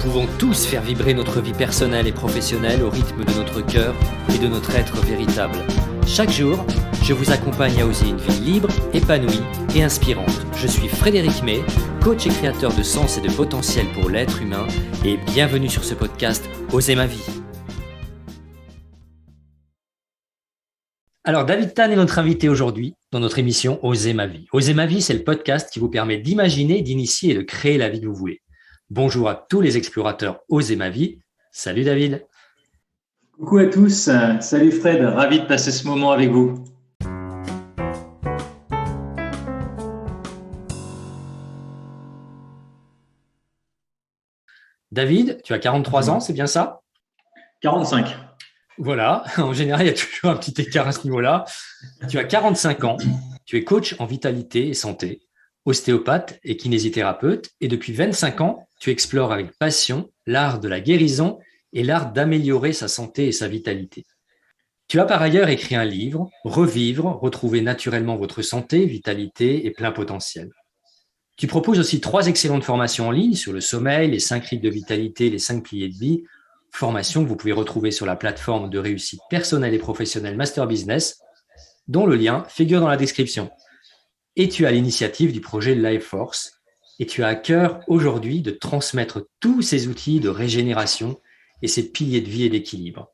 pouvons tous faire vibrer notre vie personnelle et professionnelle au rythme de notre cœur et de notre être véritable. Chaque jour, je vous accompagne à oser une vie libre, épanouie et inspirante. Je suis Frédéric May, coach et créateur de sens et de potentiel pour l'être humain, et bienvenue sur ce podcast Oser ma vie. Alors, David Tan est notre invité aujourd'hui dans notre émission Oser ma vie. Oser ma vie, c'est le podcast qui vous permet d'imaginer, d'initier et de créer la vie que vous voulez. Bonjour à tous les explorateurs Oser ma vie. Salut David. Coucou à tous. Salut Fred. Ravi de passer ce moment avec vous. David, tu as 43 ans, c'est bien ça ? 45. Voilà, en général, il y a toujours un petit écart à ce niveau-là. Tu as 45 ans, tu es coach en vitalité et santé, ostéopathe et kinésithérapeute, et depuis 25 ans, tu explores avec passion l'art de la guérison et l'art d'améliorer sa santé et sa vitalité. Tu as par ailleurs écrit un livre, Revivre, retrouver naturellement votre santé, vitalité et plein potentiel. Tu proposes aussi 3 excellentes formations en ligne sur le sommeil, les 5 rythmes de vitalité, les 5 piliers de vie, formation que vous pouvez retrouver sur la plateforme de réussite personnelle et professionnelle Master Business, dont le lien figure dans la description. Et tu as l'initiative du projet Life Force, et tu as à cœur aujourd'hui de transmettre tous ces outils de régénération et ces piliers de vie et d'équilibre.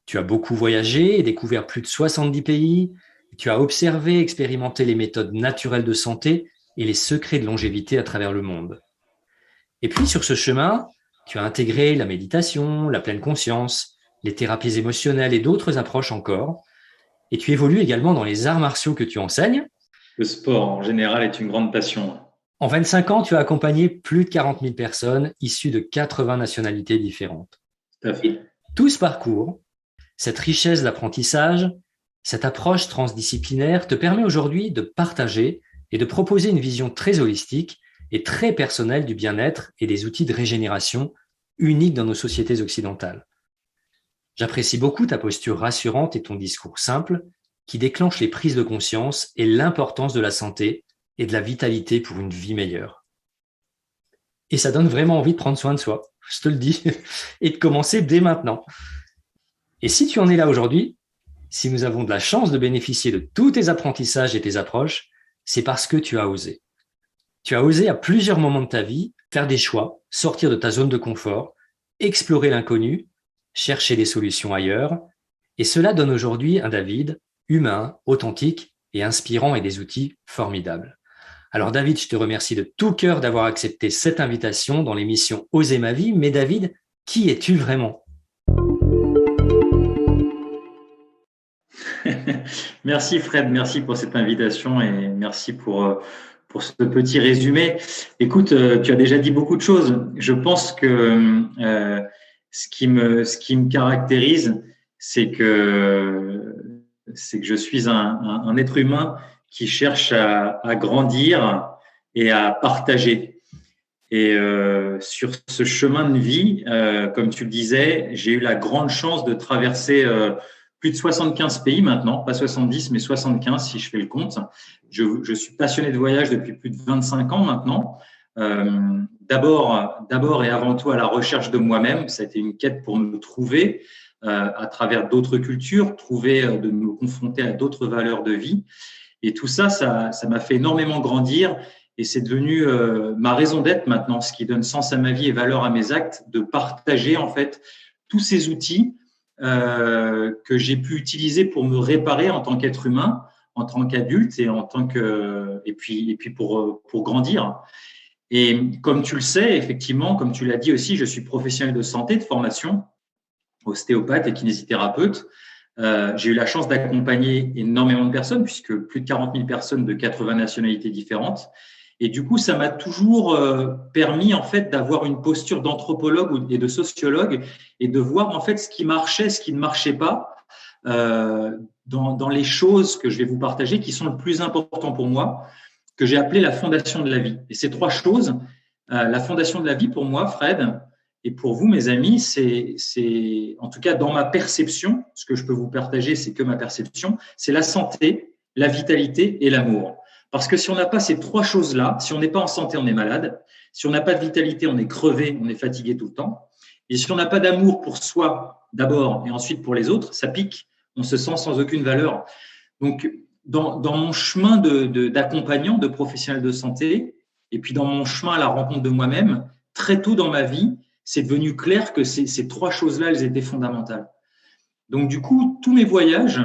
Tu as beaucoup voyagé et découvert plus de 70 pays, tu as observé et expérimenté les méthodes naturelles de santé et les secrets de longévité à travers le monde. Et puis sur ce chemin, tu as intégré la méditation, la pleine conscience, les thérapies émotionnelles et d'autres approches encore. Et tu évolues également dans les arts martiaux que tu enseignes. Le sport en général est une grande passion. En 25 ans, tu as accompagné plus de 40 000 personnes issues de 80 nationalités différentes. Tout à fait. Tout ce parcours, cette richesse d'apprentissage, cette approche transdisciplinaire te permet aujourd'hui de partager et de proposer une vision très holistique et très personnelle du bien-être et des outils de régénération uniques dans nos sociétés occidentales. J'apprécie beaucoup ta posture rassurante et ton discours simple qui déclenche les prises de conscience et l'importance de la santé et de la vitalité pour une vie meilleure. Et ça donne vraiment envie de prendre soin de soi, je te le dis, et de commencer dès maintenant. Et si tu en es là aujourd'hui, si nous avons de la chance de bénéficier de tous tes apprentissages et tes approches, c'est parce que tu as osé. Tu as osé à plusieurs moments de ta vie faire des choix, sortir de ta zone de confort, explorer l'inconnu, chercher des solutions ailleurs. Et cela donne aujourd'hui un David humain, authentique et inspirant et des outils formidables. Alors David, je te remercie de tout cœur d'avoir accepté cette invitation dans l'émission Oser ma vie. Mais David, qui es-tu vraiment ? Merci Fred, merci pour cette invitation et merci pour ce petit résumé. Écoute, tu as déjà dit beaucoup de choses. Je pense que ce qui me caractérise, c'est que je suis un être humain qui cherche à grandir et à partager. Et sur ce chemin de vie, comme tu le disais, j'ai eu la grande chance de traverser plus de 75 pays maintenant, pas 70, mais 75 si je fais le compte. Je suis passionné de voyage depuis plus de 25 ans maintenant. D'abord et avant tout à la recherche de moi-même. Ça a été une quête pour me trouver à travers d'autres cultures, de me confronter à d'autres valeurs de vie. Et tout ça m'a fait énormément grandir et c'est devenu ma raison d'être maintenant, ce qui donne sens à ma vie et valeur à mes actes, de partager en fait tous ces outils que j'ai pu utiliser pour me réparer en tant qu'être humain, en tant qu'adulte et puis pour grandir. Et comme tu le sais, effectivement, comme tu l'as dit aussi, je suis professionnel de santé de formation, ostéopathe et kinésithérapeute. J'ai eu la chance d'accompagner énormément de personnes, puisque plus de 40 000 personnes de 80 nationalités différentes. Et du coup, ça m'a toujours permis en fait d'avoir une posture d'anthropologue et de sociologue et de voir en fait ce qui marchait, ce qui ne marchait pas dans les choses que je vais vous partager qui sont le plus important pour moi, que j'ai appelé la fondation de la vie. Et ces 3 choses, la fondation de la vie pour moi, Fred, et pour vous, mes amis, c'est en tout cas dans ma perception, ce que je peux vous partager, c'est que ma perception, c'est la santé, la vitalité et l'amour. Parce que si on n'a pas ces trois choses-là, si on n'est pas en santé, on est malade. Si on n'a pas de vitalité, on est crevé, on est fatigué tout le temps. Et si on n'a pas d'amour pour soi d'abord et ensuite pour les autres, ça pique. On se sent sans aucune valeur. Donc, dans mon chemin d'accompagnant, de professionnel de santé, et puis dans mon chemin à la rencontre de moi-même, très tôt dans ma vie, c'est devenu clair que ces trois choses-là, elles étaient fondamentales. Donc, du coup, tous mes voyages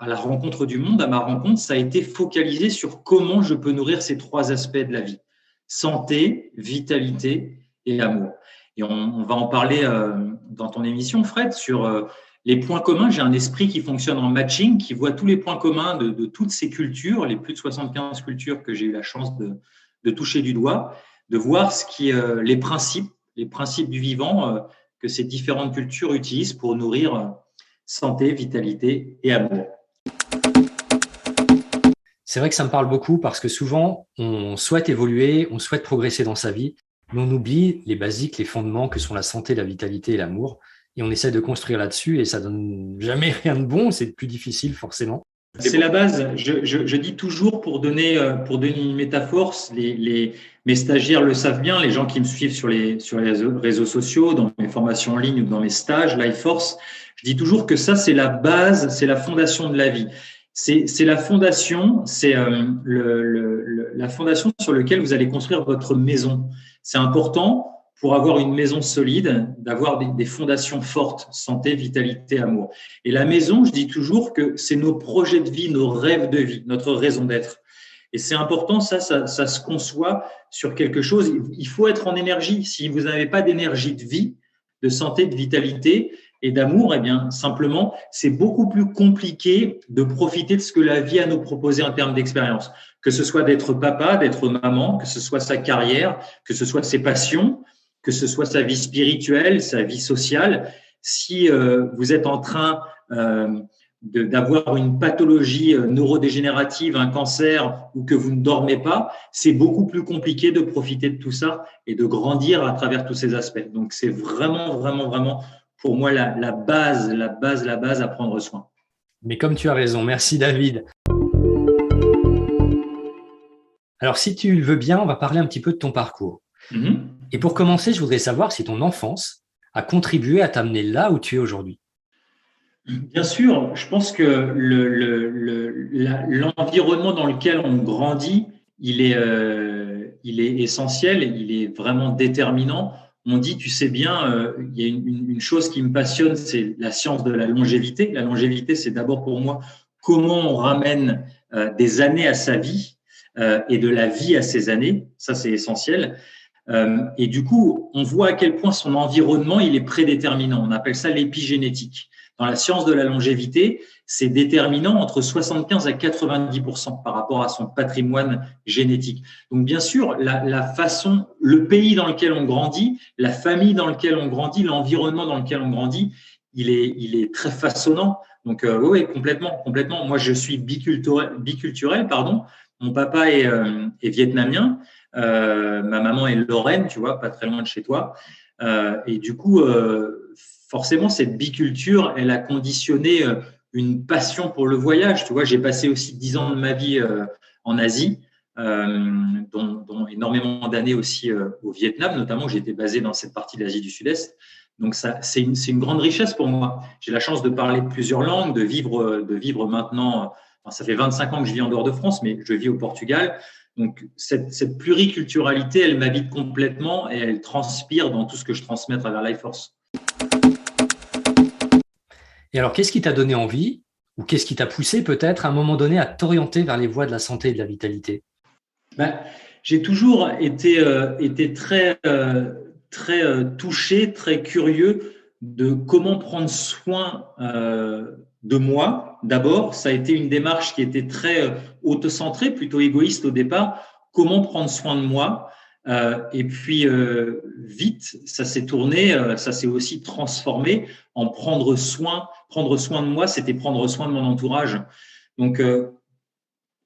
à la rencontre du monde, à ma rencontre, ça a été focalisé sur comment je peux nourrir ces trois aspects de la vie. Santé, vitalité et amour. Et on va en parler dans ton émission, Fred, sur les points communs. J'ai un esprit qui fonctionne en matching, qui voit tous les points communs de toutes ces cultures, les plus de 75 cultures que j'ai eu la chance de toucher du doigt, de voir les principes du vivant que ces différentes cultures utilisent pour nourrir santé, vitalité et amour. C'est vrai que ça me parle beaucoup parce que souvent, on souhaite évoluer, on souhaite progresser dans sa vie, mais on oublie les basiques, les fondements que sont la santé, la vitalité et l'amour. Et on essaie de construire là-dessus et ça donne jamais rien de bon, c'est plus difficile forcément. C'est la base. Je dis toujours, pour donner une métaphore, mes stagiaires le savent bien, les gens qui me suivent sur les réseaux sociaux, dans mes formations en ligne ou dans mes stages, Life Force, je dis toujours que ça, c'est la base, c'est la fondation de la vie. C'est la fondation, c'est la fondation sur laquelle vous allez construire votre maison. C'est important pour avoir une maison solide, d'avoir des fondations fortes, santé, vitalité, amour. Et la maison, je dis toujours que c'est nos projets de vie, nos rêves de vie, notre raison d'être. Et c'est important, ça se conçoit sur quelque chose. Il faut être en énergie. Si vous n'avez pas d'énergie de vie, de santé, de vitalité et d'amour, eh bien, simplement, c'est beaucoup plus compliqué de profiter de ce que la vie a à nous proposer en termes d'expérience. Que ce soit d'être papa, d'être maman, que ce soit sa carrière, que ce soit ses passions, que ce soit sa vie spirituelle, sa vie sociale. Si vous êtes en train d'avoir une pathologie neurodégénérative, un cancer, ou que vous ne dormez pas, c'est beaucoup plus compliqué de profiter de tout ça et de grandir à travers tous ces aspects. Donc, c'est vraiment, vraiment, vraiment, pour moi, la base à prendre soin. Mais comme tu as raison, merci David. Alors, si tu le veux bien, on va parler un petit peu de ton parcours. Et pour commencer, je voudrais savoir si ton enfance a contribué à t'amener là où tu es aujourd'hui. Bien sûr, je pense que l'environnement dans lequel on grandit, il est essentiel, il est vraiment déterminant. On dit, tu sais bien, il y a une chose qui me passionne, c'est la science de la longévité. La longévité, c'est d'abord pour moi comment on ramène des années à sa vie et de la vie à ses années. Ça, c'est essentiel. Et du coup, on voit à quel point son environnement, il est prédéterminant. On appelle ça l'épigénétique. Dans la science de la longévité, c'est déterminant entre 75 à 90% par rapport à son patrimoine génétique. Donc, bien sûr, la façon, le pays dans lequel on grandit, la famille dans laquelle on grandit, l'environnement dans lequel on grandit, il est très façonnant. Donc, oui, complètement. Moi, je suis biculturel, pardon. Mon papa est vietnamien. Ma maman est lorraine, tu vois, pas très loin de chez toi. Et du coup, forcément, cette biculture, elle a conditionné une passion pour le voyage. Tu vois, j'ai passé aussi 10 ans de ma vie en Asie, dont énormément d'années aussi au Vietnam, notamment. J'étais basé dans cette partie de l'Asie du Sud-Est. Donc, ça, c'est une grande richesse pour moi. J'ai la chance de parler plusieurs langues, de vivre maintenant. Enfin, ça fait 25 ans que je vis en dehors de France, mais je vis au Portugal. Donc, cette pluriculturalité, elle m'habite complètement et elle transpire dans tout ce que je transmets à travers Life Force. Et alors, qu'est-ce qui t'a donné envie ou qu'est-ce qui t'a poussé peut-être à un moment donné à t'orienter vers les voies de la santé et de la vitalité ? J'ai toujours été très touché, très curieux de comment prendre soin de moi. D'abord, ça a été une démarche qui était très autocentrée, plutôt égoïste au départ. Comment prendre soin de moi ? Et puis, vite, ça s'est tourné, ça s'est aussi transformé en prendre soin de moi, c'était prendre soin de mon entourage. Donc,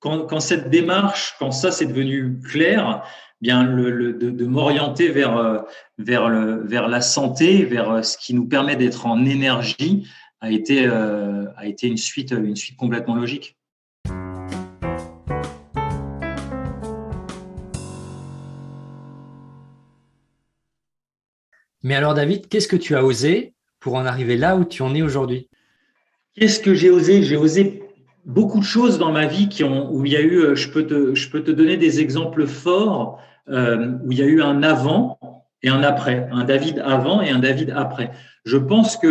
quand cette démarche, quand ça c'est devenu clair, bien de m'orienter vers la santé, vers ce qui nous permet d'être en énergie, a été une suite complètement logique. Mais alors, David, qu'est-ce que tu as osé pour en arriver là où tu en es aujourd'hui? Qu'est-ce que j'ai osé? J'ai osé beaucoup de choses dans ma vie où il y a eu, je peux te donner des exemples forts, où il y a eu un avant et un après, un David avant et un David après. Je pense que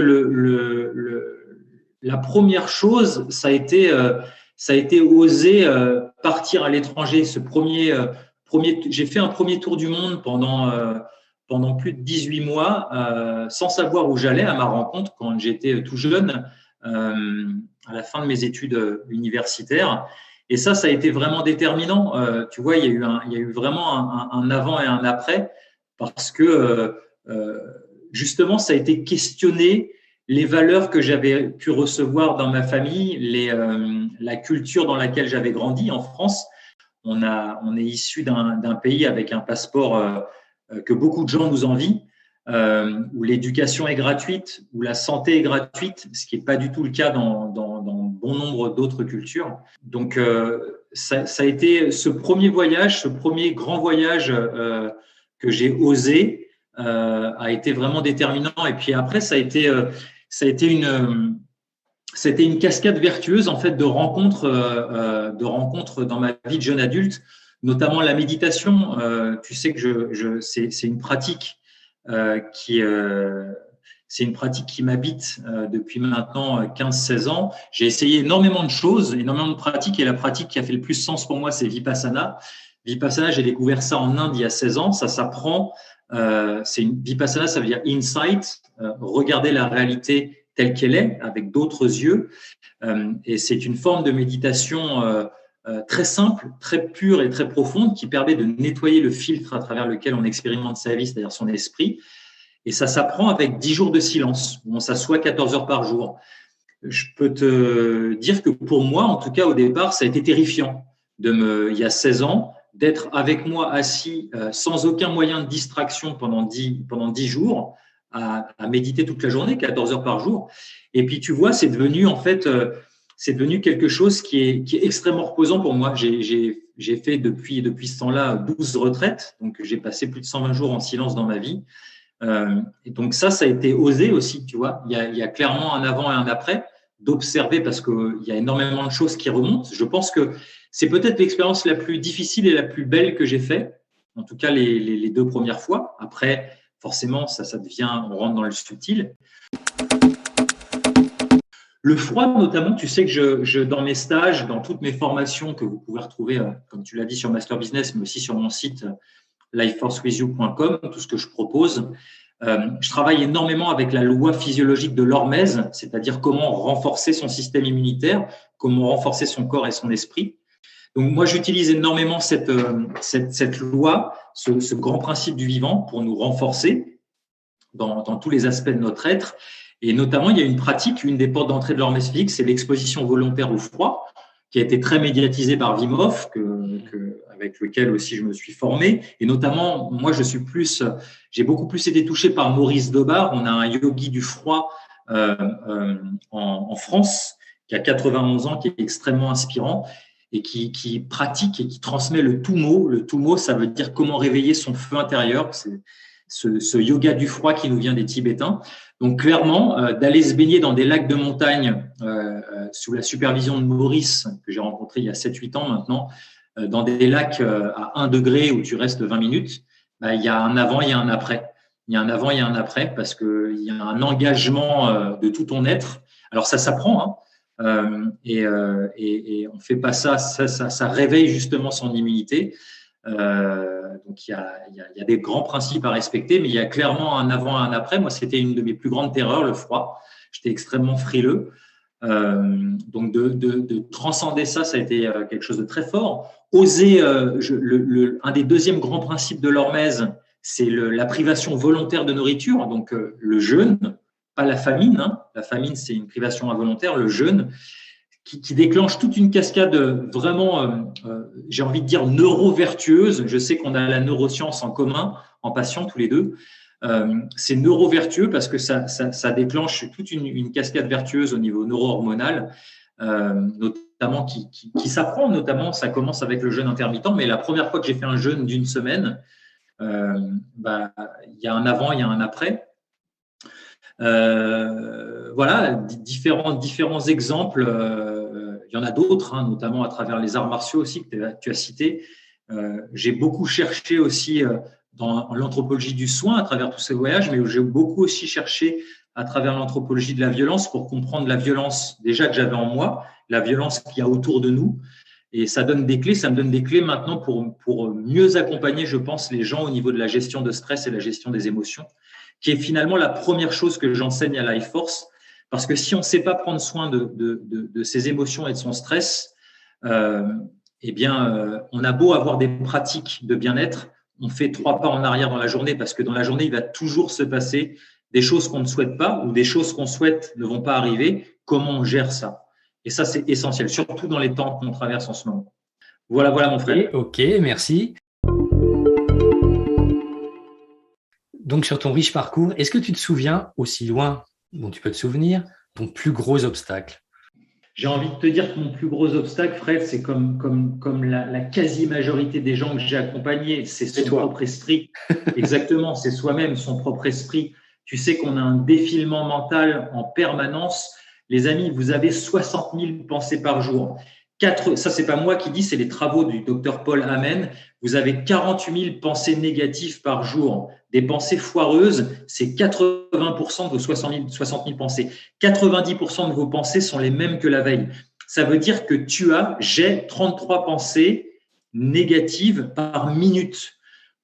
la première chose, ça a été oser partir à l'étranger. J'ai fait un premier tour du monde pendant plus de 18 mois, sans savoir où j'allais à ma rencontre quand j'étais tout jeune, à la fin de mes études universitaires. Et ça a été vraiment déterminant. Tu vois, il y a eu vraiment un avant et un après, parce que justement, ça a été questionner les valeurs que j'avais pu recevoir dans ma famille, la culture dans laquelle j'avais grandi en France. On est issu d'un pays avec un passeport que beaucoup de gens nous envient, où l'éducation est gratuite, où la santé est gratuite, ce qui n'est pas du tout le cas dans bon nombre d'autres cultures. Donc, ça a été ce premier voyage, ce premier grand voyage que j'ai osé, a été vraiment déterminant. Et puis après, c'était une cascade vertueuse en fait de rencontres dans ma vie de jeune adulte, notamment la méditation. Tu sais que c'est une pratique c'est une pratique qui m'habite depuis maintenant 15-16 ans. J'ai essayé énormément de choses, énormément de pratiques, et la pratique qui a fait le plus sens pour moi, c'est Vipassana. Vipassana, j'ai découvert ça en Inde il y a 16 ans. Ça s'apprend. Vipassana, ça veut dire insight, regarder la réalité telle qu'elle est, avec d'autres yeux. Et c'est une forme de méditation très simple, très pure et très profonde, qui permet de nettoyer le filtre à travers lequel on expérimente sa vie, c'est-à-dire son esprit. Et ça s'apprend avec 10 jours de silence, où on s'assoit 14 heures par jour. Je peux te dire que pour moi, en tout cas au départ, ça a été terrifiant il y a 16 ans, d'être avec moi assis sans aucun moyen de distraction pendant 10 jours, à méditer toute la journée, 14 heures par jour. Et puis tu vois, c'est devenu quelque chose qui est extrêmement reposant pour moi. J'ai fait depuis ce temps-là 12 retraites, donc j'ai passé plus de 120 jours en silence dans ma vie. Et donc ça a été osé aussi, tu vois. Il y a clairement un avant et un après, d'observer, parce qu'il y a énormément de choses qui remontent. Je pense que c'est peut-être l'expérience la plus difficile et la plus belle que j'ai fait, en tout cas les 2 premières fois. Après, forcément, ça devient, on rentre dans le subtil. Le froid, notamment, tu sais que dans mes stages, dans toutes mes formations que vous pouvez retrouver, comme tu l'as dit, sur Master Business, mais aussi sur mon site lifeforcewithyou.com, tout ce que je propose, je travaille énormément avec la loi physiologique de l'hormèse, c'est-à-dire comment renforcer son système immunitaire, comment renforcer son corps et son esprit. Donc moi, j'utilise énormément cette loi, ce grand principe du vivant pour nous renforcer dans tous les aspects de notre être. Et notamment, il y a une pratique, une des portes d'entrée de l'hormèse physique, c'est l'exposition volontaire au froid, qui a été très médiatisée par Wim Hof, avec lequel aussi je me suis formé. Et notamment, moi, j'ai beaucoup plus été touché par Maurice Debar. On a un yogi du froid en France, qui a 91 ans, qui est extrêmement inspirant et qui pratique et qui transmet le Tummo. Le Tummo, ça veut dire comment réveiller son feu intérieur. C'est ce yoga du froid qui nous vient des Tibétains. Donc clairement, d'aller se baigner dans des lacs de montagne sous la supervision de Maurice, que j'ai rencontré il y a 7-8 ans maintenant, dans des lacs à 1 degré où tu restes 20 minutes, il y a un avant, il y a un après. Il y a un avant, il y a un après, parce qu'il y a un engagement de tout ton être. Alors ça s'apprend, hein, et on fait pas ça réveille justement son immunité. Donc il y a des grands principes à respecter, mais il y a clairement un avant et un après. Moi, c'était une de mes plus grandes terreurs, le froid. J'étais extrêmement frileux. Donc de transcender ça a été quelque chose de très fort. Oser, un des deuxièmes grands principes de l'hormèse, c'est la privation volontaire de nourriture, donc le jeûne, pas la famine. Hein. La famine, c'est une privation involontaire. Le jeûne, qui déclenche toute une cascade vraiment, j'ai envie de dire, neurovertueuse. Je sais qu'on a la neuroscience en commun, en patient tous les deux. C'est neurovertueux parce que ça déclenche toute une cascade vertueuse au niveau neuro-hormonal, notamment qui s'apprend, notamment ça commence avec le jeûne intermittent. Mais la première fois que j'ai fait un jeûne d'1 semaine, il y a un avant, il y a un après. Voilà, différents exemples. Il y en a d'autres, hein, notamment à travers les arts martiaux aussi que tu as cité. J'ai beaucoup cherché aussi dans l'anthropologie du soin à travers tous ces voyages, mais j'ai beaucoup aussi cherché à travers l'anthropologie de la violence pour comprendre la violence déjà que j'avais en moi, la violence qu'il y a autour de nous. Et ça donne des clés, ça me donne des clés maintenant pour mieux accompagner, je pense, les gens au niveau de la gestion de stress et la gestion des émotions, qui est finalement la première chose que j'enseigne à Life Force. Parce que si on ne sait pas prendre soin de ses émotions et de son stress, on a beau avoir des pratiques de bien-être, on fait 3 pas en arrière dans la journée parce que dans la journée, il va toujours se passer des choses qu'on ne souhaite pas ou des choses qu'on souhaite ne vont pas arriver. Comment on gère ça? Et ça, c'est essentiel, surtout dans les temps qu'on traverse en ce moment. Voilà, mon frère. Ok, merci. Donc, sur ton riche parcours, est-ce que tu te souviens, aussi loin dont tu peux te souvenir, ton plus gros obstacle? J'ai envie de te dire que mon plus gros obstacle, Fred, c'est comme la quasi-majorité des gens que j'ai accompagnés, c'est son propre esprit. Exactement, c'est soi-même, son propre esprit. Tu sais qu'on a un défilement mental en permanence. Les amis, vous avez 60 000 pensées par jour. Ça, c'est pas moi qui dis, c'est les travaux du docteur Paul Amen. Vous avez 48 000 pensées négatives par jour. Des pensées foireuses, c'est 80% de vos 60 000 pensées. 90% de vos pensées sont les mêmes que la veille. Ça veut dire que j'ai 33 pensées négatives par minute.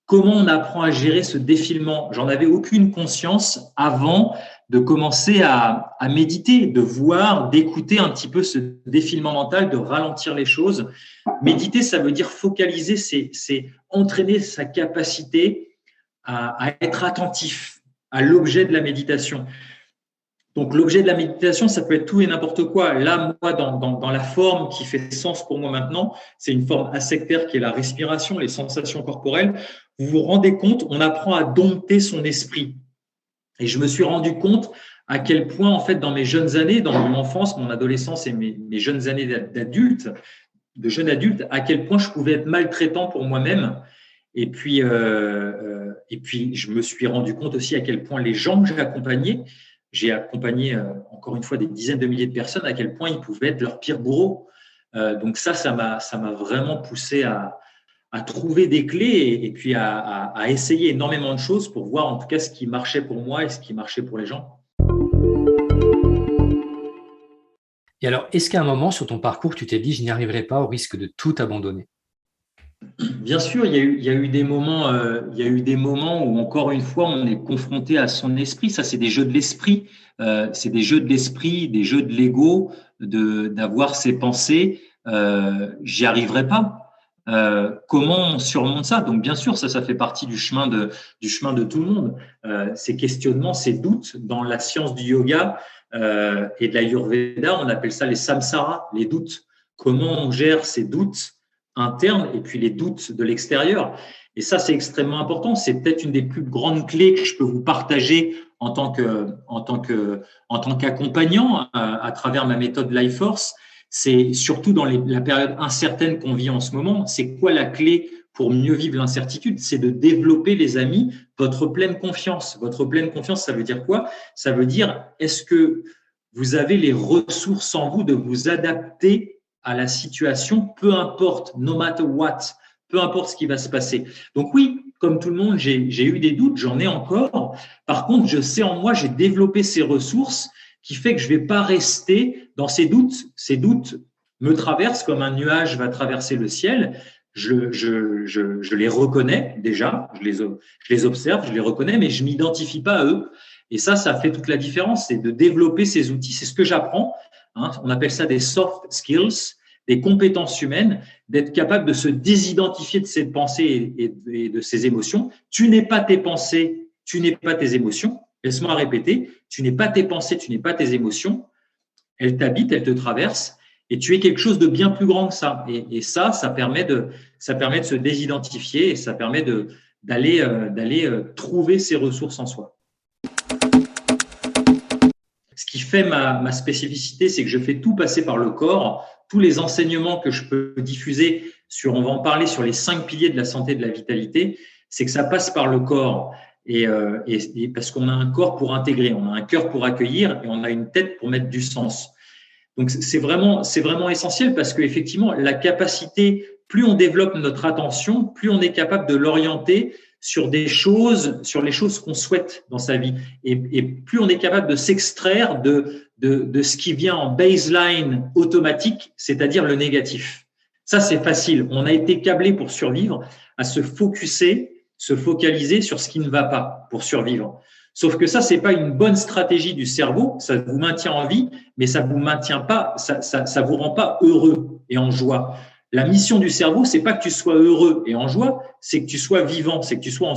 Comment on apprend à gérer ce défilement? J'en avais aucune conscience avant de commencer à méditer, de voir, d'écouter un petit peu ce défilement mental, de ralentir les choses. Méditer, ça veut dire focaliser, c'est entraîner sa capacité à être attentif à l'objet de la méditation. Donc, l'objet de la méditation, ça peut être tout et n'importe quoi. Là, moi, dans la forme qui fait sens pour moi maintenant, c'est une forme asectaire qui est la respiration, les sensations corporelles. Vous vous rendez compte, on apprend à dompter son esprit. Et je me suis rendu compte à quel point, en fait, dans mes jeunes années, dans mon enfance, mon adolescence et mes jeunes années de jeune adulte, à quel point je pouvais être maltraitant pour moi-même. Et puis, je me suis rendu compte aussi à quel point les gens que j'ai accompagné encore une fois des dizaines de milliers de personnes, à quel point ils pouvaient être leur pire bourreau. Donc ça m'a vraiment poussé à trouver des clés et puis à essayer énormément de choses pour voir en tout cas ce qui marchait pour moi et ce qui marchait pour les gens. Et alors, est-ce qu'à un moment sur ton parcours, tu t'es dit « je n'y arriverai pas au risque de tout abandonner » ? Bien sûr, il y a eu des moments où encore une fois on est confronté à son esprit. Ça, c'est des jeux de l'esprit, c'est des jeux de l'esprit, des jeux de l'ego, d'avoir ses pensées. J'y arriverai pas. Comment on surmonte ça? Donc bien sûr, ça fait partie du chemin de tout le monde. Ces questionnements, ces doutes dans la science du yoga et de l'Ayurveda, on appelle ça les samsaras, les doutes. Comment on gère ces doutes internes et puis les doutes de l'extérieur? Et ça, c'est extrêmement important. C'est peut-être une des plus grandes clés que je peux vous partager en tant qu'accompagnant à travers ma méthode Life Force. C'est surtout dans la période incertaine qu'on vit en ce moment. C'est quoi la clé pour mieux vivre l'incertitude? C'est de développer, les amis, votre pleine confiance. Votre pleine confiance, ça veut dire quoi? Ça veut dire, est-ce que vous avez les ressources en vous de vous adapter à la situation, peu importe, no matter what, peu importe ce qui va se passer. Donc oui, comme tout le monde, j'ai eu des doutes, j'en ai encore. Par contre, je sais en moi, j'ai développé ces ressources qui fait que je ne vais pas rester dans ces doutes. Ces doutes me traversent comme un nuage va traverser le ciel. Je les reconnais déjà, je les observe, je les reconnais, mais je ne m'identifie pas à eux. Et ça fait toute la différence, c'est de développer ces outils. C'est ce que j'apprends. On appelle ça des soft skills, des compétences humaines, d'être capable de se désidentifier de ses pensées et de ses émotions. Tu n'es pas tes pensées, tu n'es pas tes émotions. Laisse-moi répéter, tu n'es pas tes pensées, tu n'es pas tes émotions. Elles t'habitent, elles te traversent et tu es quelque chose de bien plus grand que ça. Et ça permet de se désidentifier et ça permet d'aller trouver ses ressources en soi. Ce qui fait ma spécificité, c'est que je fais tout passer par le corps. Tous les enseignements que je peux diffuser on va en parler sur les 5 piliers de la santé et de la vitalité. c'est que ça passe par le corps. Et parce qu'on a un corps pour intégrer, on a un cœur pour accueillir et on a une tête pour mettre du sens. Donc, c'est vraiment essentiel parce qu'effectivement, la capacité, plus on développe notre attention, plus on est capable de l'orienter sur les choses qu'on souhaite dans sa vie. Et plus on est capable de s'extraire de ce qui vient en baseline automatique, c'est-à-dire le négatif. Ça, c'est facile. On a été câblé pour survivre à se focaliser sur ce qui ne va pas pour survivre. Sauf que ça, c'est pas une bonne stratégie du cerveau. Ça vous maintient en vie, mais ça vous maintient pas, ça vous rend pas heureux et en joie. La mission du cerveau, c'est pas que tu sois heureux et en joie, c'est que tu sois vivant, c'est que tu sois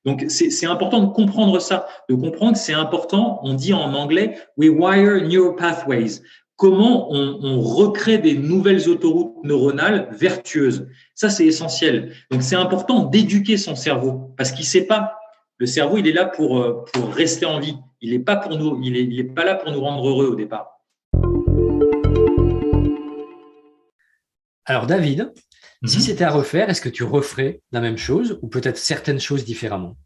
donc c'est important de comprendre ça, de comprendre que c'est important. On dit en anglais, we wire neural pathways. Comment on recrée des nouvelles autoroutes neuronales vertueuses. Ça, c'est essentiel. Donc, c'est important d'éduquer son cerveau parce qu'il sait pas. Le cerveau, il est là pour rester en vie. Il est pas là pour nous rendre heureux au départ. Alors, David, si c'était à refaire, est-ce que tu referais la même chose ou peut-être certaines choses différemment?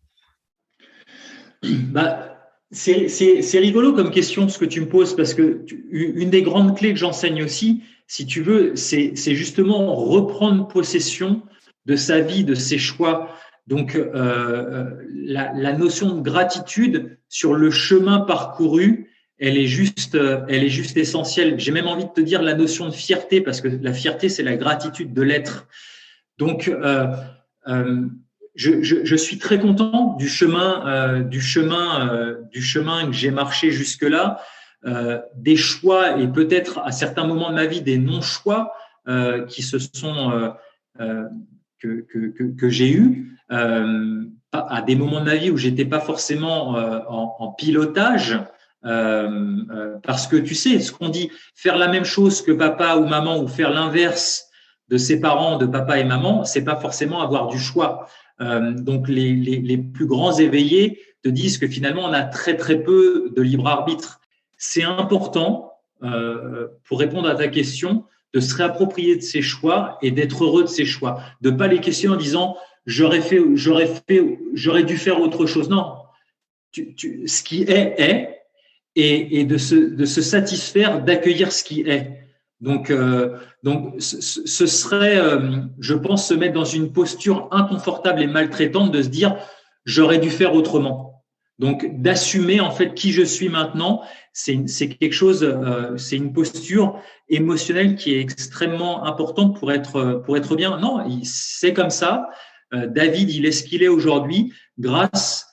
C'est rigolo comme question ce que tu me poses parce que une des grandes clés que j'enseigne aussi, si tu veux, c'est justement reprendre possession de sa vie, de ses choix. Donc, la notion de gratitude sur le chemin parcouru, elle est juste essentielle. J'ai même envie de te dire la notion de fierté parce que la fierté, c'est la gratitude de l'être. Donc, je suis très content du chemin que j'ai marché jusque-là, des choix et peut-être à certains moments de ma vie des non-choix qui se sont que j'ai eu à des moments de ma vie où j'étais pas forcément en pilotage. Parce que tu sais ce qu'on dit, faire la même chose que papa ou maman ou faire l'inverse de ses parents, de papa et maman, c'est pas forcément avoir du choix. Donc les plus grands éveillés te disent que finalement on a très très peu de libre arbitre. C'est important pour répondre à ta question de se réapproprier de ses choix et d'être heureux de ses choix, de pas les questionner en disant j'aurais dû faire autre chose. Non, ce qui est et de se satisfaire d'accueillir ce qui est. Donc ce serait, je pense, se mettre dans une posture inconfortable et maltraitante de se dire j'aurais dû faire autrement. Donc d'assumer en fait qui je suis maintenant, c'est quelque chose, c'est une posture émotionnelle qui est extrêmement importante pour être bien. Non, c'est comme ça. David, il est ce qu'il est aujourd'hui grâce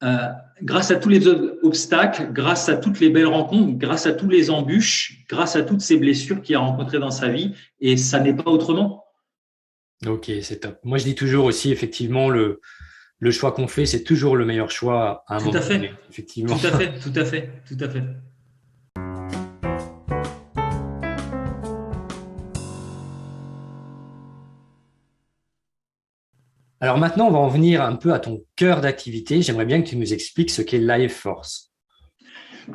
à tous les obstacles, grâce à toutes les belles rencontres, grâce à tous les embûches, grâce à toutes ces blessures qu'il a rencontrées dans sa vie, et ça n'est pas autrement. Ok, c'est top. Moi, je dis toujours aussi, effectivement, le choix qu'on fait, c'est toujours le meilleur choix à un moment donné. Effectivement. Tout à fait. Alors maintenant, on va en venir un peu à ton cœur d'activité. J'aimerais bien que tu nous expliques ce qu'est Life Force.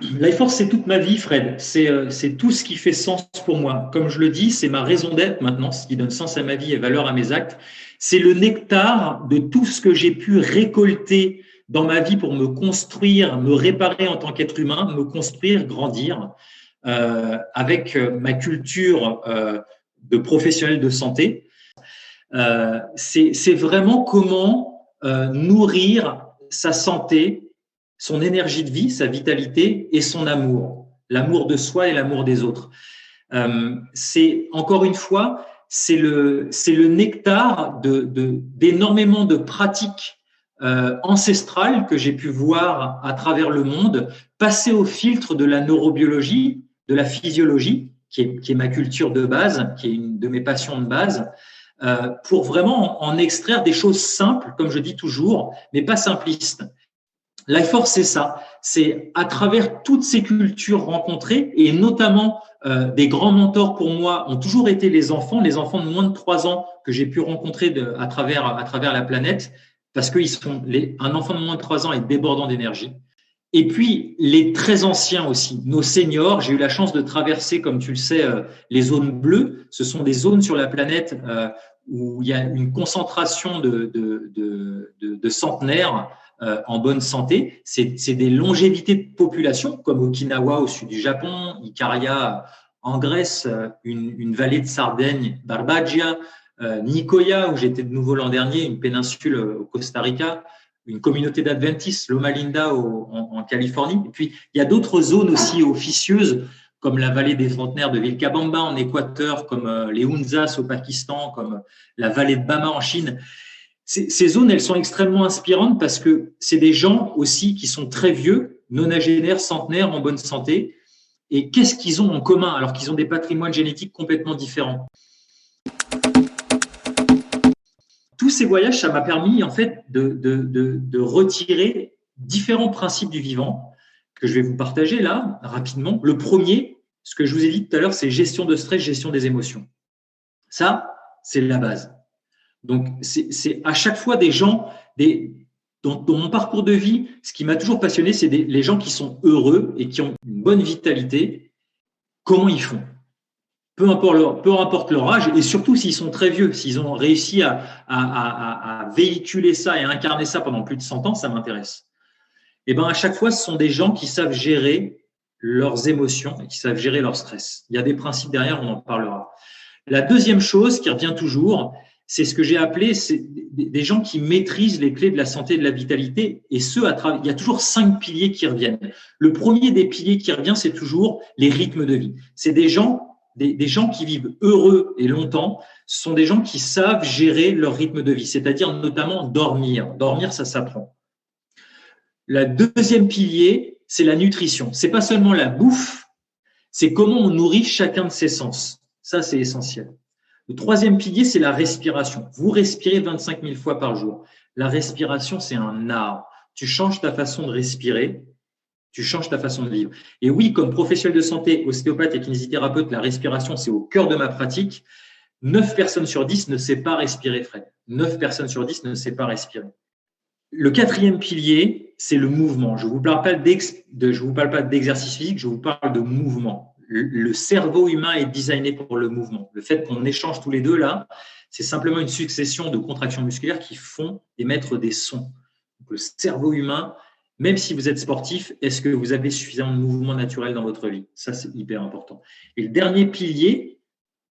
Life Force, c'est toute ma vie, Fred. C'est tout ce qui fait sens pour moi. Comme je le dis, c'est ma raison d'être maintenant, ce qui donne sens à ma vie et valeur à mes actes. C'est le nectar de tout ce que j'ai pu récolter dans ma vie pour me construire, me réparer en tant qu'être humain, me construire, grandir avec ma culture de professionnel de santé. C'est vraiment comment nourrir sa santé, son énergie de vie, sa vitalité et son amour, l'amour de soi et l'amour des autres. C'est encore une fois, c'est le nectar d'énormément de pratiques ancestrales que j'ai pu voir à travers le monde, passer au filtre de la neurobiologie, de la physiologie, qui est ma culture de base, qui est une de mes passions de base. Pour vraiment en extraire des choses simples, comme je dis toujours, mais pas simplistes. Life Force, c'est ça. C'est à travers toutes ces cultures rencontrées, et notamment des grands mentors pour moi ont toujours été les enfants de moins de 3 ans que j'ai pu rencontrer à travers la planète, parce que un enfant de moins de 3 ans est débordant d'énergie. Et puis, les très anciens aussi, nos seniors. J'ai eu la chance de traverser, comme tu le sais, les zones bleues. Ce sont des zones sur la planète où il y a une concentration de centenaires en bonne santé. C'est des longévités de population, comme Okinawa au sud du Japon, Ikaria en Grèce, une vallée de Sardaigne, Barbagia, Nicoya, où j'étais de nouveau l'an dernier, une péninsule au Costa Rica, une communauté d'adventistes, Loma Linda en Californie. Et puis, il y a d'autres zones aussi officieuses, comme la vallée des centenaires de Vilcabamba en Équateur, comme les Hunzas au Pakistan, comme la vallée de Bama en Chine. Ces zones, elles sont extrêmement inspirantes parce que c'est des gens aussi qui sont très vieux, nonagénaires, centenaires, en bonne santé. Et qu'est-ce qu'ils ont en commun alors qu'ils ont des patrimoines génétiques complètement différents? Tous ces voyages, ça m'a permis en fait de retirer différents principes du vivant que je vais vous partager là rapidement. Le premier, ce que je vous ai dit tout à l'heure, c'est gestion de stress, gestion des émotions. Ça, c'est la base. Donc, c'est à chaque fois des gens, dans mon parcours de vie, ce qui m'a toujours passionné, c'est les gens qui sont heureux et qui ont une bonne vitalité. Comment ils font? Peu importe leur âge, et surtout s'ils sont très vieux, s'ils ont réussi à véhiculer ça et à incarner ça pendant plus de 100 ans, ça m'intéresse. Et ben à chaque fois, ce sont des gens qui savent gérer leurs émotions et qui savent gérer leur stress. Il y a des principes derrière, on en parlera. La deuxième chose qui revient toujours, c'est ce que j'ai appelé des gens qui maîtrisent les clés de la santé et de la vitalité, et il y a toujours 5 piliers qui reviennent. Le premier des piliers qui revient, c'est toujours les rythmes de vie. C'est des gens qui vivent heureux et longtemps. Ce sont des gens qui savent gérer leur rythme de vie, c'est-à-dire notamment dormir. Dormir, ça s'apprend. Le deuxième pilier, c'est la nutrition. C'est pas seulement la bouffe, c'est comment on nourrit chacun de ses sens. Ça, c'est essentiel. Le troisième pilier, c'est la respiration. Vous respirez 25 000 fois par jour. La respiration, c'est un art. Tu changes ta façon de respirer, tu changes ta façon de vivre. Et oui, comme professionnel de santé, ostéopathe et kinésithérapeute, la respiration, c'est au cœur de ma pratique. 9 personnes sur 10 ne savent pas respirer, Fred. 9 personnes sur 10 ne savent pas respirer. Le quatrième pilier, c'est le mouvement. Je ne vous parle pas d'exercice physique, je vous parle de mouvement. Le cerveau humain est designé pour le mouvement. Le fait qu'on échange tous les deux là, c'est simplement une succession de contractions musculaires qui font émettre des sons. Donc, le cerveau humain, même si vous êtes sportif, est-ce que vous avez suffisamment de mouvement naturel dans votre vie? Ça, c'est hyper important. Et le dernier pilier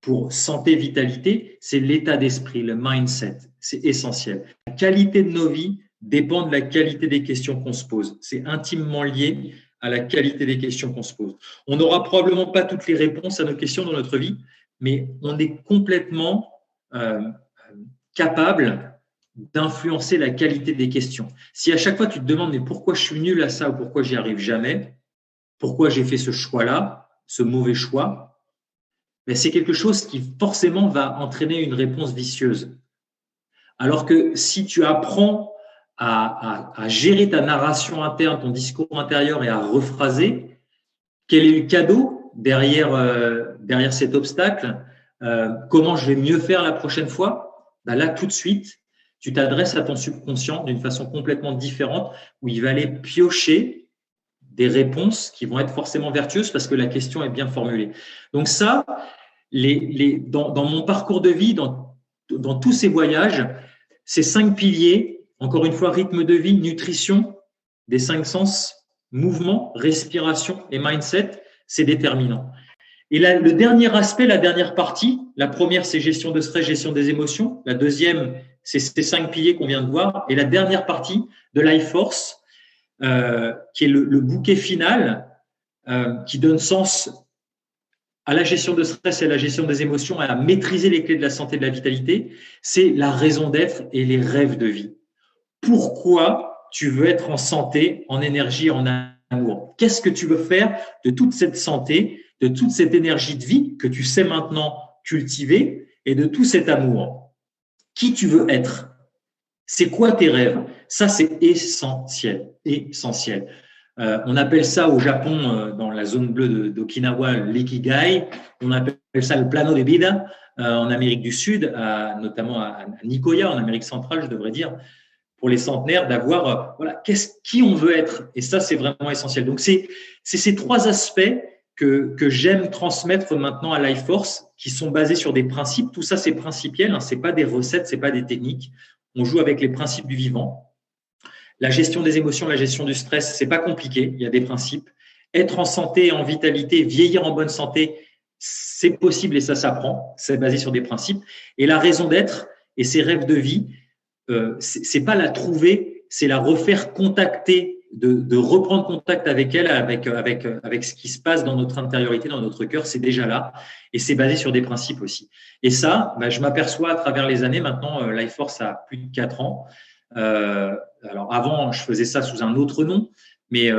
pour santé, vitalité, c'est l'état d'esprit, le mindset. C'est essentiel. La qualité de nos vies dépend de la qualité des questions qu'on se pose. C'est intimement lié à la qualité des questions qu'on se pose. On n'aura probablement pas toutes les réponses à nos questions dans notre vie, mais on est complètement capable d'influencer la qualité des questions. Si à chaque fois tu te demandes mais pourquoi je suis nul à ça ou pourquoi j'y arrive jamais, pourquoi j'ai fait ce choix-là, ce mauvais choix, ben c'est quelque chose qui forcément va entraîner une réponse vicieuse. Alors que si tu apprends à gérer ta narration interne, ton discours intérieur et à rephraser, quel est le cadeau derrière cet obstacle, comment je vais mieux faire la prochaine fois, ben là tout de suite, tu t'adresses à ton subconscient d'une façon complètement différente où il va aller piocher des réponses qui vont être forcément vertueuses parce que la question est bien formulée. Donc ça, dans mon parcours de vie, dans tous ces voyages, ces 5 piliers, encore une fois, rythme de vie, nutrition, des 5 sens, mouvement, respiration et mindset, c'est déterminant. Et là, le dernier aspect, la dernière partie, la première, c'est gestion de stress, gestion des émotions. La deuxième, c'est ces 5 piliers qu'on vient de voir. Et la dernière partie de Life Force, qui est le bouquet final, qui donne sens à la gestion de stress et à la gestion des émotions, à maîtriser les clés de la santé et de la vitalité, c'est la raison d'être et les rêves de vie. Pourquoi tu veux être en santé, en énergie, en amour? Qu'est-ce que tu veux faire de toute cette santé, de toute cette énergie de vie que tu sais maintenant cultiver et de tout cet amour? Qui tu veux être? C'est quoi tes rêves? Ça, c'est essentiel, essentiel. On appelle ça au Japon, dans la zone bleue d'Okinawa, l'ikigai. On appelle ça le plano de vida en Amérique du Sud, notamment à Nicoya, en Amérique centrale, je devrais dire. pour les centenaires d'avoir voilà, qui on veut être. Et ça, c'est vraiment essentiel. Donc, c'est ces trois aspects que j'aime transmettre maintenant à Life Force, qui sont basés sur des principes. Tout ça, c'est principiel, hein, c'est pas des recettes, c'est pas des techniques. On joue avec les principes du vivant. La gestion des émotions, la gestion du stress, c'est pas compliqué. Il y a des principes. Être en santé, en vitalité, vieillir en bonne santé, c'est possible et ça s'apprend. C'est basé sur des principes. Et la raison d'être et ses rêves de vie, c'est pas la trouver, c'est la refaire contacter, de reprendre contact avec elle, avec ce qui se passe dans notre intériorité, dans notre cœur, c'est déjà là. Et c'est basé sur des principes aussi. Et ça, je m'aperçois à travers les années. Maintenant, Life Force a plus de 4 ans. Alors avant, je faisais ça sous un autre nom, mais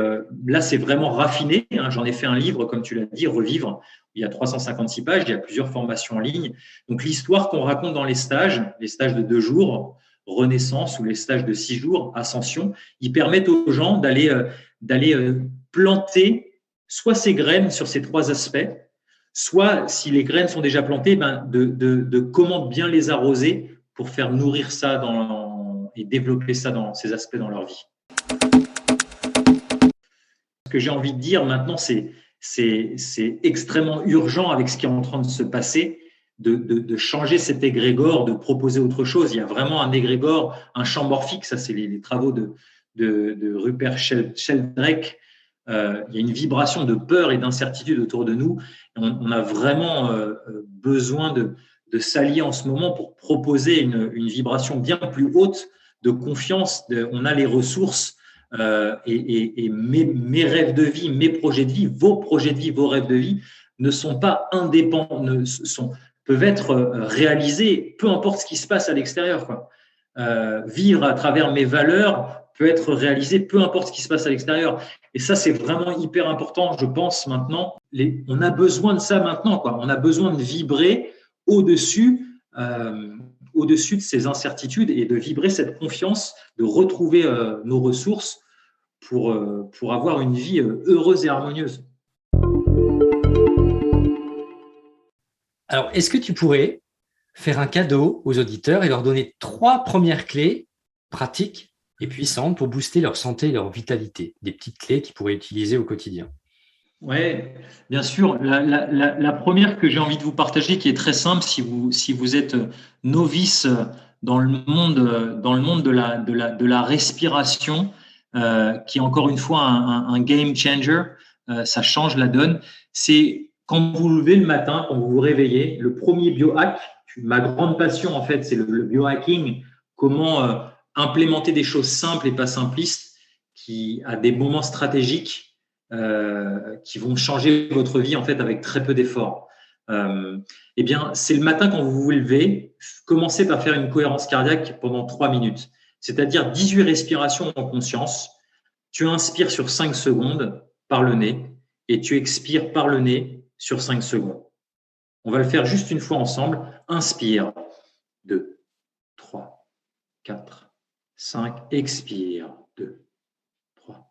là, c'est vraiment raffiné. Hein. J'en ai fait un livre, comme tu l'as dit, Revivre. Il y a 356 pages, il y a plusieurs formations en ligne. Donc, l'histoire qu'on raconte dans les stages de 2 jours, Renaissance, ou les stages de 6 jours, Ascension, ils permettent aux gens d'aller planter soit ces graines sur ces 3 aspects, soit, si les graines sont déjà plantées, de comment bien les arroser pour faire nourrir ça et développer ça dans ces aspects dans leur vie. Ce que j'ai envie de dire maintenant, c'est extrêmement urgent avec ce qui est en train de se passer, de changer cet égrégore, de proposer autre chose. Il y a vraiment un égrégore, un champ morphique, ça c'est les travaux de Rupert Sheldrake. Il y a une vibration de peur et d'incertitude autour de nous. On a vraiment besoin de s'allier en ce moment pour proposer une vibration bien plus haute de confiance. On a les ressources. Et mes rêves de vie, mes projets de vie, vos projets de vie, vos rêves de vie ne sont pas indépendants, peuvent être réalisés, peu importe ce qui se passe à l'extérieur, quoi. Vivre à travers mes valeurs peut être réalisé, peu importe ce qui se passe à l'extérieur. Et ça, c'est vraiment hyper important, je pense, maintenant. On a besoin de ça maintenant, quoi. On a besoin de vibrer au-dessus de ces incertitudes et de vibrer cette confiance, de retrouver nos ressources pour avoir une vie heureuse et harmonieuse. Alors, est-ce que tu pourrais faire un cadeau aux auditeurs et leur donner 3 premières clés pratiques et puissantes pour booster leur santé et leur vitalité, des petites clés qu'ils pourraient utiliser au quotidien? Oui, bien sûr. La première que j'ai envie de vous partager, qui est très simple, si vous êtes novice dans le monde de la respiration, qui est encore une fois un game changer, ça change la donne. C'est quand vous vous levez le matin, quand vous vous réveillez, le premier biohack, ma grande passion en fait, c'est le biohacking, comment implémenter des choses simples et pas simplistes, qui à des moments stratégiques, qui vont changer votre vie en fait avec très peu d'efforts. Eh bien, c'est le matin quand vous vous levez, commencez par faire une cohérence cardiaque pendant 3 minutes, c'est-à-dire 18 respirations en conscience. Tu inspires sur 5 secondes par le nez et tu expires par le nez sur 5 secondes. On va le faire juste une fois ensemble. Inspire, 2, 3, 4, 5. Expire, 2, 3,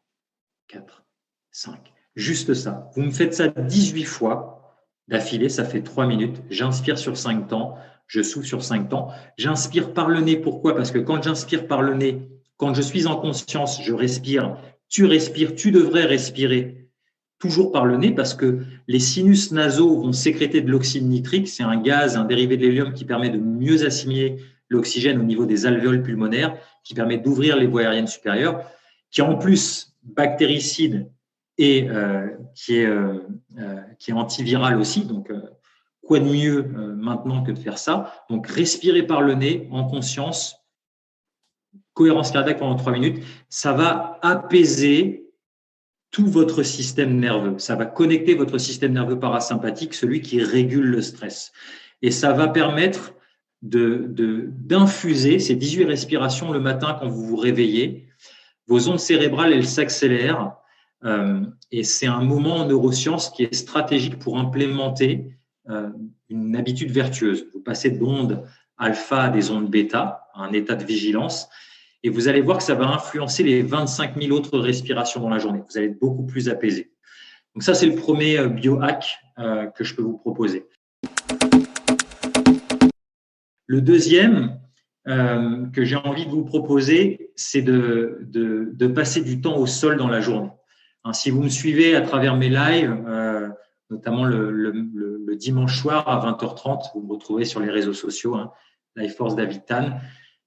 4, 5. Juste ça. Vous me faites ça 18 fois d'affilée, ça fait 3 minutes. J'inspire sur 5 temps, je souffle sur 5 temps. J'inspire par le nez. Pourquoi? Parce que quand j'inspire par le nez, quand je suis en conscience, je respire. Tu respires, tu devrais respirer toujours par le nez parce que les sinus nasaux vont sécréter de l'oxyde nitrique. C'est un gaz, un dérivé de l'hélium qui permet de mieux assimiler l'oxygène au niveau des alvéoles pulmonaires, qui permet d'ouvrir les voies aériennes supérieures, qui est en plus bactéricide et qui est antiviral aussi. Donc, quoi de mieux maintenant que de faire ça? Donc, respirer par le nez en conscience, cohérence cardiaque pendant 3 minutes, ça va apaiser tout votre système nerveux. Ça va connecter votre système nerveux parasympathique, celui qui régule le stress. Et ça va permettre d'infuser ces 18 respirations le matin quand vous vous réveillez. Vos ondes cérébrales, elles s'accélèrent. Et c'est un moment en neurosciences qui est stratégique pour implémenter une habitude vertueuse. Vous passez d'ondes alpha à des ondes bêta, à un état de vigilance. Et vous allez voir que ça va influencer les 25 000 autres respirations dans la journée. Vous allez être beaucoup plus apaisé. Donc ça, c'est le premier biohack que je peux vous proposer. Le deuxième que j'ai envie de vous proposer, c'est de passer du temps au sol dans la journée. Hein, si vous me suivez à travers mes lives, notamment le dimanche soir à 20h30, vous me retrouvez sur les réseaux sociaux, hein, Life Force David Tan.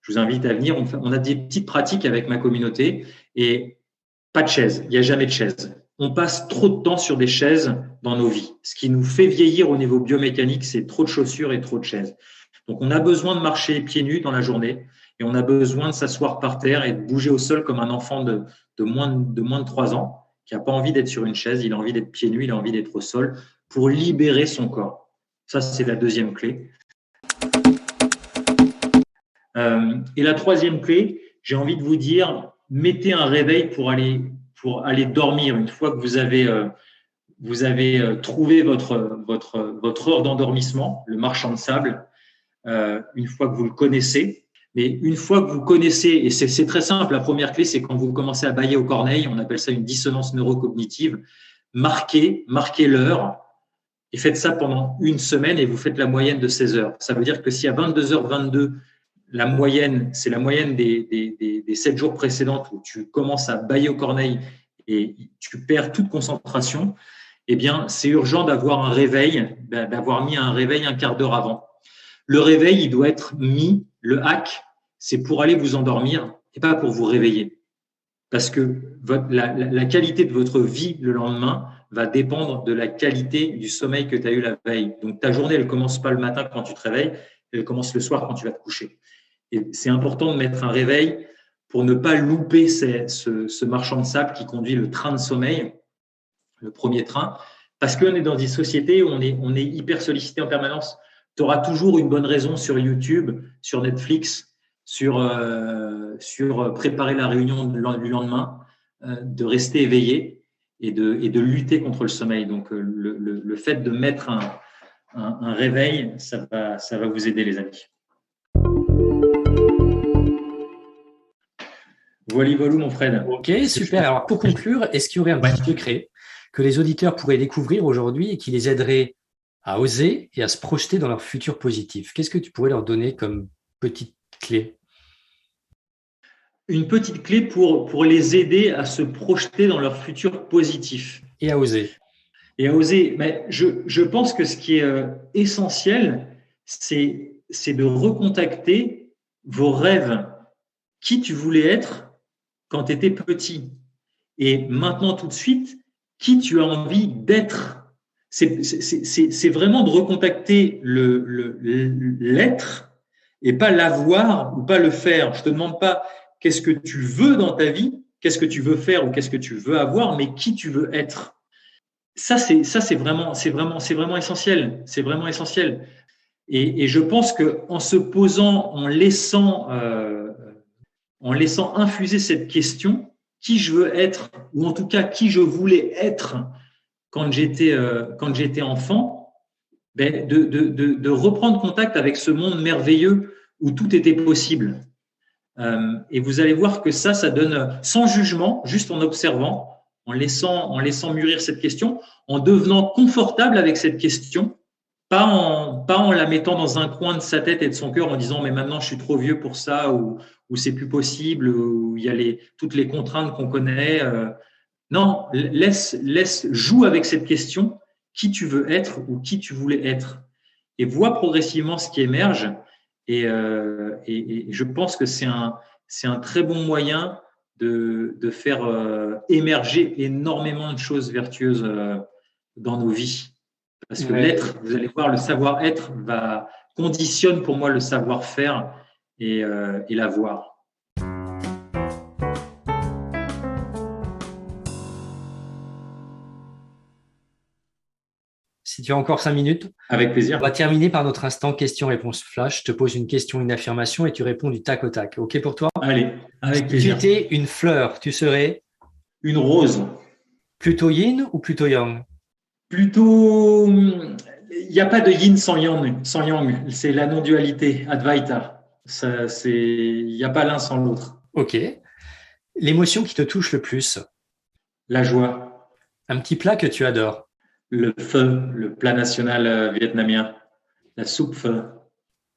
Je vous invite à venir. On a des petites pratiques avec ma communauté et pas de chaise. Il n'y a jamais de chaise. On passe trop de temps sur des chaises dans nos vies. Ce qui nous fait vieillir au niveau biomécanique, c'est trop de chaussures et trop de chaises. Donc, on a besoin de marcher pieds nus dans la journée et on a besoin de s'asseoir par terre et de bouger au sol comme un enfant de moins de 3 ans qui n'a pas envie d'être sur une chaise, il a envie d'être pieds nus, il a envie d'être au sol pour libérer son corps. Ça, c'est la deuxième clé. Et la troisième clé, j'ai envie de vous dire, mettez un réveil pour aller dormir. Une fois que vous avez trouvé votre heure d'endormissement, le marchand de sable, une fois que vous le connaissez. Mais une fois que vous connaissez, et c'est très simple, la première clé, c'est quand vous commencez à bâiller aux corneilles, on appelle ça une dissonance neurocognitive, marquez l'heure et faites ça pendant une semaine et vous faites la moyenne de 16 heures. Ça veut dire que si à 22h22, la moyenne, c'est la moyenne des 7 jours précédents où tu commences à bâiller aux corneilles et tu perds toute concentration, eh bien, c'est urgent d'avoir un réveil, d'avoir mis un réveil un quart d'heure avant. Le réveil, il doit être mis, le hack, c'est pour aller vous endormir et pas pour vous réveiller. Parce que la qualité de votre vie le lendemain va dépendre de la qualité du sommeil que tu as eu la veille. Donc, ta journée, elle ne commence pas le matin quand tu te réveilles, elle commence le soir quand tu vas te coucher. Et c'est important de mettre un réveil pour ne pas louper ce marchand de sable qui conduit le train de sommeil, le premier train, parce qu'on est dans une société où on est hyper sollicité en permanence. Tu auras toujours une bonne raison sur YouTube, sur Netflix, sur préparer la réunion du lendemain, de rester éveillé et de lutter contre le sommeil. Donc, le fait de mettre un réveil, ça va vous aider, les amis. Voilà, mon Fred. Ok, super. Alors, pour conclure, est-ce qu'il y aurait un petit secret que les auditeurs pourraient découvrir aujourd'hui et qui les aiderait à oser et à se projeter dans leur futur positif? Qu'est-ce que tu pourrais leur donner comme petite clé? Une petite clé pour les aider à se projeter dans leur futur positif. Et à oser. Et à oser. Mais je pense que ce qui est essentiel, c'est de recontacter vos rêves. Qui tu voulais être quand tu étais petit. Et maintenant, tout de suite, qui tu as envie d'être. C'est vraiment de recontacter l'être et pas l'avoir ou pas le faire. Je ne te demande pas qu'est-ce que tu veux dans ta vie, qu'est-ce que tu veux faire ou qu'est-ce que tu veux avoir, mais qui tu veux être. Ça, c'est vraiment essentiel. C'est vraiment essentiel. Et je pense qu'en se posant, en laissant infuser cette question, qui je veux être, ou en tout cas qui je voulais être quand j'étais enfant, de reprendre contact avec ce monde merveilleux où tout était possible. Et vous allez voir que ça donne sans jugement, juste en observant, en laissant mûrir cette question, en devenant confortable avec cette question, pas en la mettant dans un coin de sa tête et de son cœur en disant mais maintenant je suis trop vieux pour ça ou c'est plus possible, où il y a toutes les contraintes qu'on connaît. Non, joue avec cette question, qui tu veux être ou qui tu voulais être, et vois progressivement ce qui émerge. Et je pense que c'est un très bon moyen de faire émerger énormément de choses vertueuses dans nos vies. Parce que l'être, vous allez voir, le savoir-être conditionne pour moi le savoir-faire et l'avoir. Si tu as encore 5 minutes. Avec plaisir. On va terminer par notre instant question-réponse flash. Je te pose une question, une affirmation et tu réponds du tac au tac. OK pour toi? Allez, avec plaisir. Si tu étais une fleur, tu serais? Une rose. Plutôt yin ou plutôt yang? Plutôt… Il n'y a pas de yin sans yang. C'est la non-dualité, Advaita. Il n'y a pas l'un sans l'autre. OK. L'émotion qui te touche le plus? La joie. Un petit plat que tu adores? Le pho, le plat national vietnamien. La soupe pho.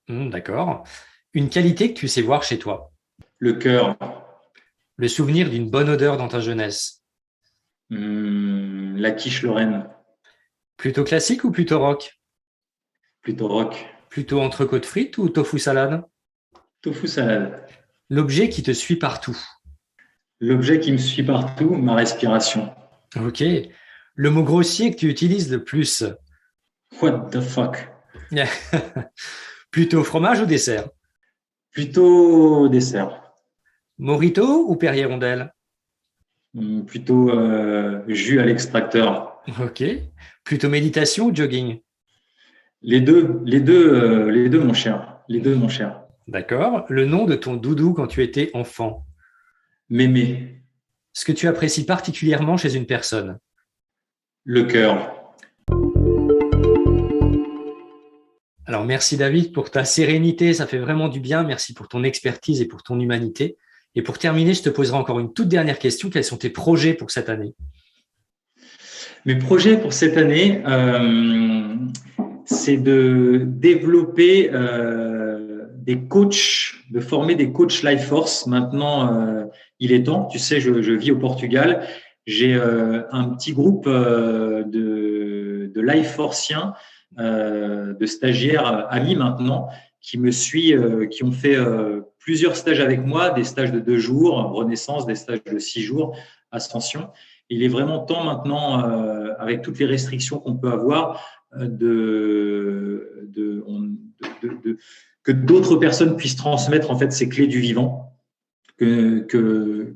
D'accord. Une qualité que tu sais voir chez toi? Le cœur. Le souvenir d'une bonne odeur dans ta jeunesse. La quiche Lorraine, Plutôt classique ou plutôt rock? plutôt rock. Plutôt entrecôte frites ou tofu salade? Tofu salade. L'objet qui te suit partout. L'objet qui me suit partout, ma respiration. Ok. Le mot grossier que tu utilises le plus. What the fuck? Plutôt fromage ou dessert? Plutôt dessert. Mojito ou Perrier Rondelle? Plutôt jus à l'extracteur. Ok. Plutôt méditation ou jogging? Les deux, mon cher. Les deux, mon cher. D'accord. Le nom de ton doudou quand tu étais enfant? Mémé, Ce que tu apprécies particulièrement chez une personne? le cœur. Alors, merci David pour ta sérénité, ça fait vraiment du bien. Merci pour ton expertise et pour ton humanité. Et pour terminer, je te poserai encore une toute dernière question. Quels sont tes projets pour cette année? Mes projets pour cette année, c'est de développer des coachs, de former des coachs Life Force. Maintenant, il est temps. Tu sais, je vis au Portugal. J'ai un petit groupe de Life Forciens, de stagiaires amis maintenant, qui me suivent, qui ont fait plusieurs stages avec moi, des stages de 2 jours, Renaissance, des stages de 6 jours, Ascension. Il est vraiment temps maintenant, avec toutes les restrictions qu'on peut avoir, que d'autres personnes puissent transmettre en fait ces clés du vivant, que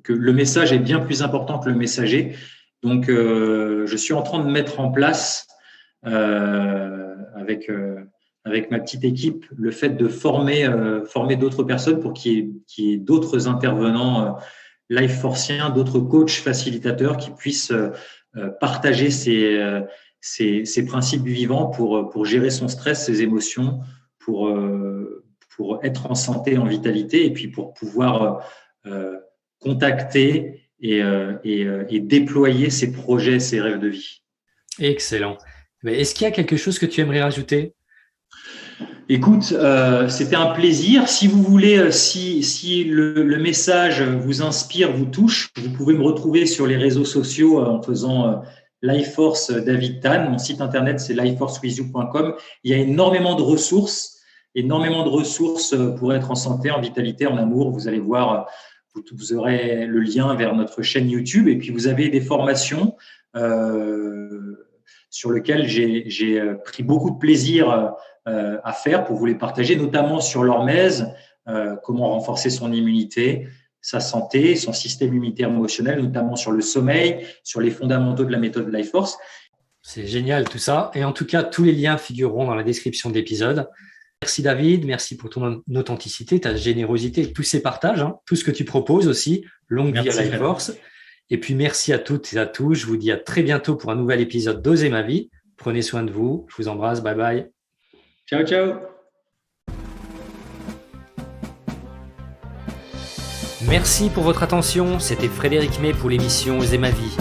le message est bien plus important que le messager. Donc, je suis en train de mettre en place avec ma petite équipe le fait de former d'autres personnes pour qu'il y ait d'autres intervenants life forciens, d'autres coachs facilitateurs qui puissent partager ces principes du vivant pour gérer son stress, ses émotions, pour être en santé, en vitalité, et puis pour pouvoir contacter et déployer ses projets, ses rêves de vie. Excellent. Mais est-ce qu'il y a quelque chose que tu aimerais rajouter? Écoute, c'était un plaisir. Si vous voulez, si le message vous inspire, vous touche, vous pouvez me retrouver sur les réseaux sociaux en faisant Life Force David Tan. Mon site internet, c'est lifeforcewithyou.com. Il y a énormément de ressources pour être en santé, en vitalité, en amour. Vous allez voir, vous aurez le lien vers notre chaîne YouTube, et puis vous avez des formations sur lesquelles j'ai pris beaucoup de plaisir à faire pour vous les partager, notamment sur l'hormèse, comment renforcer son immunité, sa santé, son système immunitaire émotionnel, notamment sur le sommeil, sur les fondamentaux de la méthode Life Force. C'est génial tout ça. Et en tout cas, tous les liens figureront dans la description de l'épisode. Merci David, merci pour ton authenticité, ta générosité, tous ces partages, tout ce que tu proposes aussi. Longue vie à Life Force. Et puis merci à toutes et à tous. Je vous dis à très bientôt pour un nouvel épisode d'Oser ma vie. Prenez soin de vous. Je vous embrasse. Bye bye. Ciao, ciao. Merci pour votre attention. C'était Frédéric May pour l'émission Oser ma vie.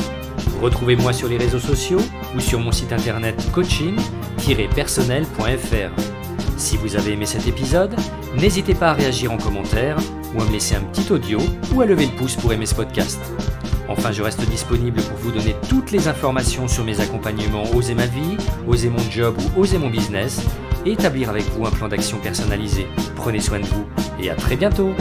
Retrouvez-moi sur les réseaux sociaux ou sur mon site internet coaching-personnel.fr. Si vous avez aimé cet épisode, n'hésitez pas à réagir en commentaire ou à me laisser un petit audio ou à lever le pouce pour aimer ce podcast. Enfin, je reste disponible pour vous donner toutes les informations sur mes accompagnements Oser ma vie, Oser mon job ou Oser mon business et établir avec vous un plan d'action personnalisé. Prenez soin de vous et à très bientôt.